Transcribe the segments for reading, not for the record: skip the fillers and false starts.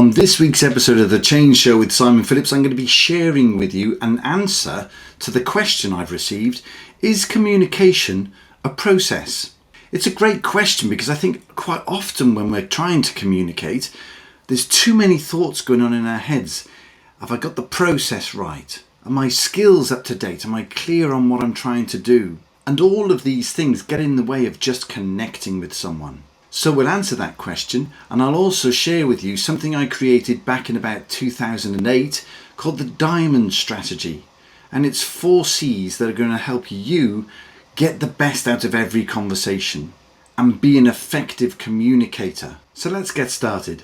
On this week's episode of The Change Show with Simon Phillips, I'm going to be sharing with you an answer to the question I've received: is communication a process? It's a great question because I think quite often when we're trying to communicate, there's too many thoughts going on in our heads. Have I got the process right? Are my skills up to date? Am I clear on what I'm trying to do? And all of these things get in the way of just connecting with someone. So we'll answer that question, and I'll also share with you something I created back in about 2008 called the Diamond Strategy. And it's 4 C's that are going to help you get the best out of every conversation and be an effective communicator. So let's get started.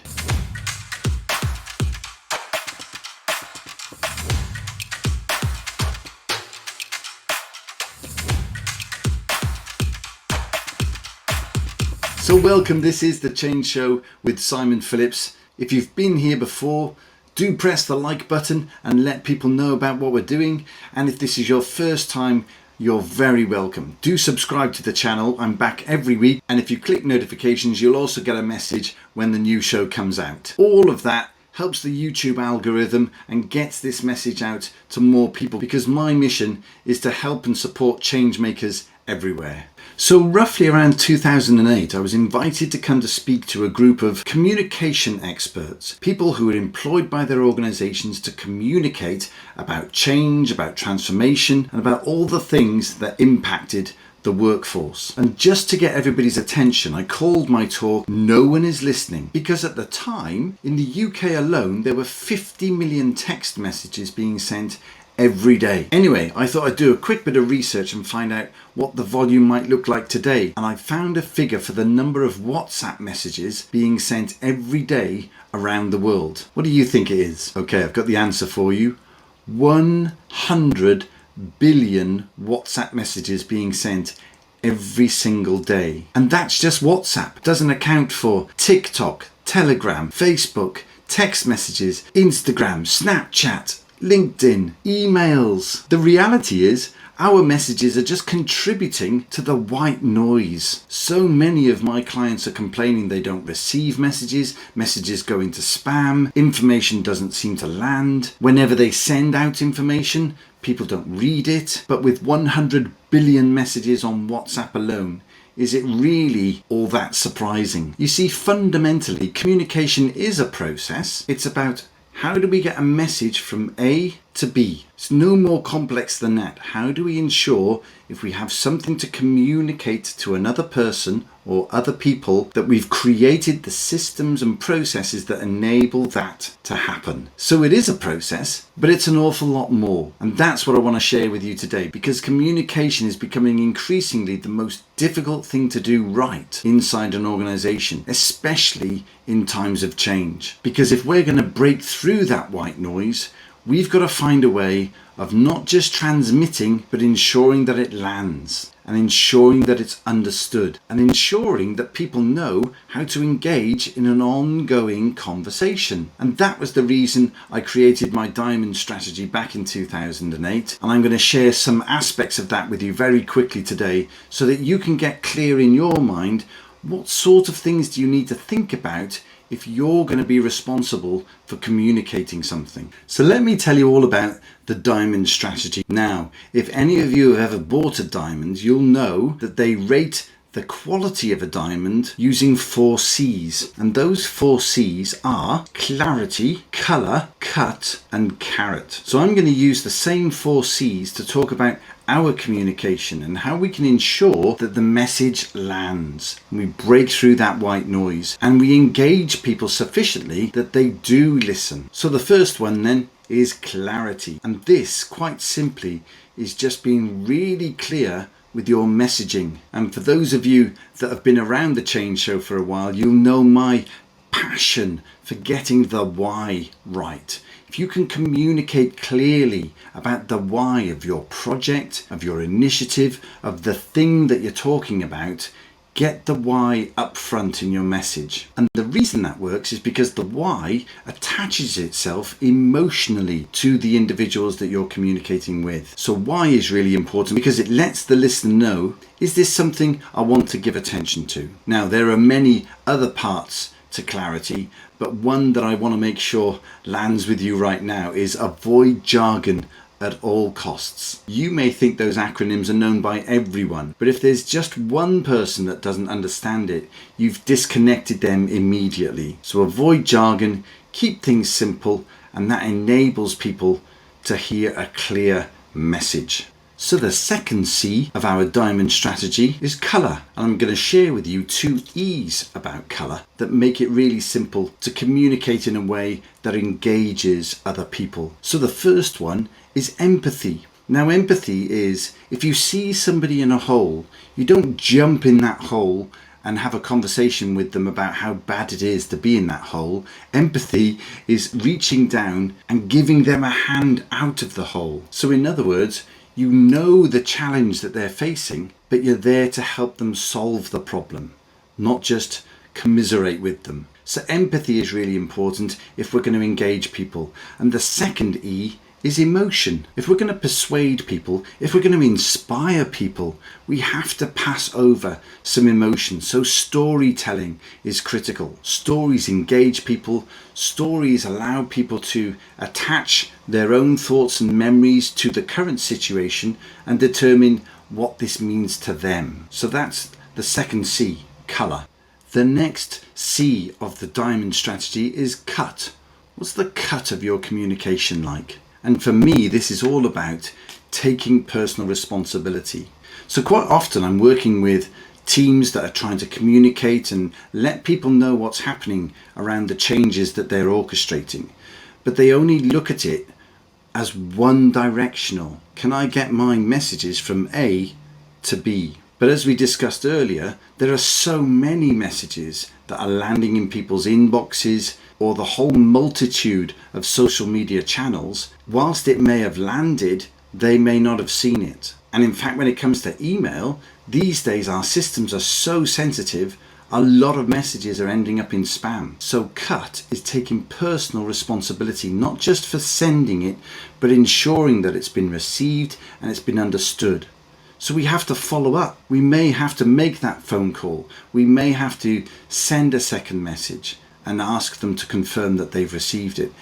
So welcome, this is The Change Show with Simon Phillips. If you've been here before, do press the like button and let people know about what we're doing. And if this is your first time, you're very welcome. Do subscribe to the channel. I'm back every week. And if you click notifications, you'll also get a message when the new show comes out. All of that helps the YouTube algorithm and gets this message out to more people, because my mission is to help and support change makers everywhere. So roughly around 2008, I was invited to come to speak to a group of communication experts, people who were employed by their organizations to communicate about change, about transformation, and about all the things that impacted the workforce. And just to get everybody's attention, I called my talk "No One Is Listening," because at the time, in the UK alone, there were 50 million text messages being sent every day. Anyway, I thought I'd do a quick bit of research and find out what the volume might look like today. And I found a figure for the number of WhatsApp messages being sent every day around the world. What do you think it is? Okay, I've got the answer for you. 100 billion WhatsApp messages being sent every single day. And that's just WhatsApp. It doesn't account for TikTok, Telegram, Facebook, text messages, Instagram, Snapchat, LinkedIn, emails. The reality is our messages are just contributing to the white noise. So many of my clients are complaining they don't receive messages go into spam, information doesn't seem to land. Whenever they send out information, people don't read it. But with 100 billion messages on WhatsApp alone, is it really all that surprising? You see, fundamentally, communication is a process. It's about how do we get a message from A to B? It's no more complex than that. How do we ensure, if we have something to communicate to another person or other people, that we've created the systems and processes that enable that to happen? So it is a process, but it's an awful lot more. And that's what I want to share with you today, because communication is becoming increasingly the most difficult thing to do right inside an organization, especially in times of change. Because if we're going to break through that white noise, we've got to find a way of not just transmitting, but ensuring that it lands, and ensuring that it's understood, and ensuring that people know how to engage in an ongoing conversation. And that was the reason I created my Diamond Strategy back in 2008. And I'm going to share some aspects of that with you very quickly today, so that you can get clear in your mind what sort of things do you need to think about if you're going to be responsible for communicating something. So let me tell you all about the Diamond Strategy. Now, if any of you have ever bought a diamond, you'll know that they rate the quality of a diamond using 4 C's. And those 4 C's are clarity, color, cut, and carat. So I'm going to use the same 4 C's to talk about our communication and how we can ensure that the message lands. We break through that white noise and we engage people sufficiently that they do listen. So the first one then is clarity. And this, quite simply, is just being really clear with your messaging. And for those of you that have been around the Change Show for a while, you'll know my passion for getting the why right. If you can communicate clearly about the why of your project, of your initiative, of the thing that you're talking about, get the why up front in your message. And the reason that works is because the why attaches itself emotionally to the individuals that you're communicating with. So why is really important because it lets the listener know, is this something I want to give attention to? Now, there are many other parts to clarity, but one that I want to make sure lands with you right now is avoid jargon at all costs. You may think those acronyms are known by everyone, but if there's just one person that doesn't understand it, you've disconnected them immediately. So avoid jargon, keep things simple, and that enables people to hear a clear message. So the second C of our diamond strategy is colour. And I'm going to share with you 2 E's about colour that make it really simple to communicate in a way that engages other people. So the first one is empathy. Now empathy is, if you see somebody in a hole, you don't jump in that hole and have a conversation with them about how bad it is to be in that hole. Empathy is reaching down and giving them a hand out of the hole. So in other words, you know the challenge that they're facing, but you're there to help them solve the problem, not just commiserate with them. So empathy is really important if we're going to engage people. And the second E is emotion. If we're going to persuade people, if we're going to inspire people, we have to pass over some emotion. So storytelling is critical. Stories engage people. Stories allow people to attach their own thoughts and memories to the current situation and determine what this means to them. So that's the second C, colour. The next C of the diamond strategy is cut. What's the cut of your communication like? And for me, this is all about taking personal responsibility. So quite often I'm working with teams that are trying to communicate and let people know what's happening around the changes that they're orchestrating. But they only look at it as one directional. Can I get my messages from A to B? But as we discussed earlier, there are so many messages that are landing in people's inboxes or the whole multitude of social media channels. Whilst it may have landed, they may not have seen it. And in fact, when it comes to email, these days our systems are so sensitive, a lot of messages are ending up in spam. So cut is taking personal responsibility, not just for sending it, but ensuring that it's been received and it's been understood. So we have to follow up. We may have to make that phone call. We may have to send a second message and ask them to confirm that they've received it.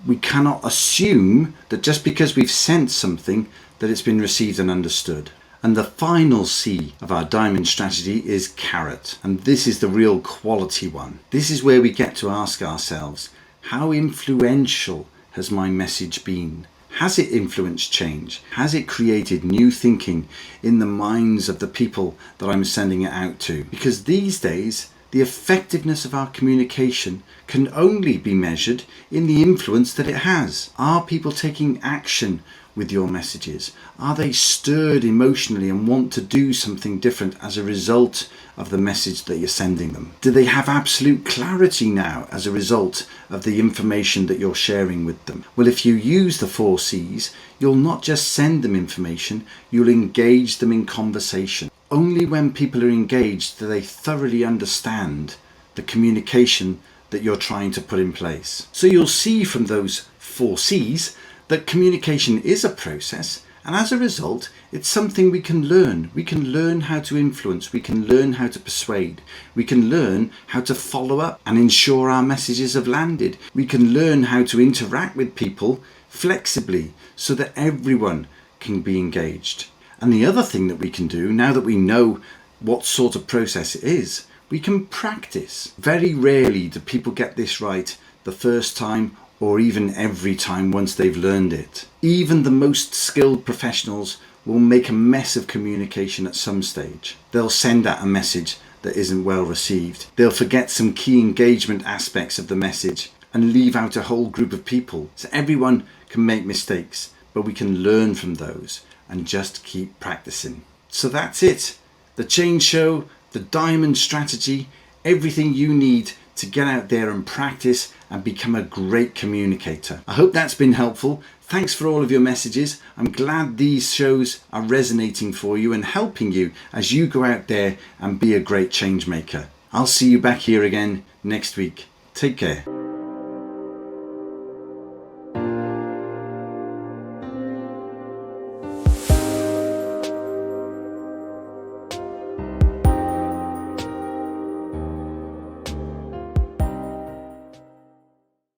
We cannot assume that just because we've sent something that it's been received and understood. And the final C of our diamond strategy is carrot. And this is the real quality one. This is where we get to ask ourselves, how influential has my message been? Has it influenced change? Has it created new thinking in the minds of the people that I'm sending it out to? Because these days, the effectiveness of our communication can only be measured in the influence that it has. Are people taking action with your messages? Are they stirred emotionally and want to do something different as a result of the message that you're sending them? Do they have absolute clarity now as a result of the information that you're sharing with them? Well, if you use the 4 C's, you'll not just send them information, you'll engage them in conversation. Only when people are engaged do they thoroughly understand the communication that you're trying to put in place. So you'll see from those 4 C's that communication is a process, and as a result, it's something we can learn. We can learn how to influence, we can learn how to persuade, we can learn how to follow up and ensure our messages have landed. We can learn how to interact with people flexibly so that everyone can be engaged. And the other thing that we can do, now that we know what sort of process it is, we can practice. Very rarely do people get this right the first time or even every time once they've learned it. Even the most skilled professionals will make a mess of communication at some stage. They'll send out a message that isn't well received. They'll forget some key engagement aspects of the message and leave out a whole group of people. So everyone can make mistakes, but we can learn from those and just keep practicing. So that's it. The Change Show, the Diamond Strategy, everything you need to get out there and practice and become a great communicator. I hope that's been helpful. Thanks for all of your messages. I'm glad these shows are resonating for you and helping you as you go out there and be a great change maker. I'll see you back here again next week. Take care.